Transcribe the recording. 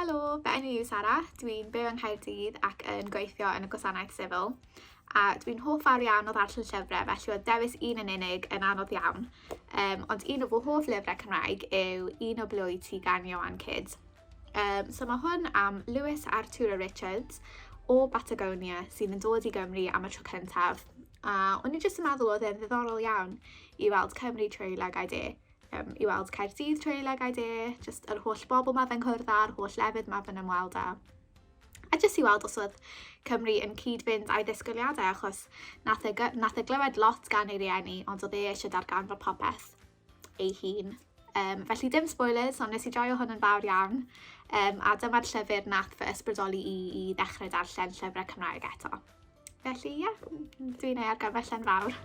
Helo, fy enw yw Sara, dwi'n byw yng Nghaerdydd ac yn gweithio yn y gwasanaeth sifil. A dwi'n hoff fawr iawn o ddarllen llyfrau, felly oedd dewis un yn unig yn anodd iawn. Ond un o fy hoff lyfrau Cymraeg yw Un o Blwydd Tugan Ioan Kyd. So mae hwn am Lewis Arturo Richards o Patagonia sy'n dod i Gymru am y tro cyntaf. A o'n i jyst yn meddwl oedd e'n ddiddorol iawn i weld Cymru trwy Legau De. I weld Caerdydd trwy Legau De, jyst yr holl bobl ma fe'n cwrdd â'r holl lefydd ma fe'n ymweld â. A jyst i weld os oedd Cymru yn cyd-fynd â'i ddisgwyliadau achos nath e glywed lot gan ei rieni, ond oedd e eisiau darganfod popeth ei hun. Felly dim spoilers, ond nes i joio hwn yn fawr iawn. A dyma'r llyfr nath fy ysbrydoli i ddechrau darllen llyfrau Cymraeg eto. Felly, dwi'n ei argymell yn fawr.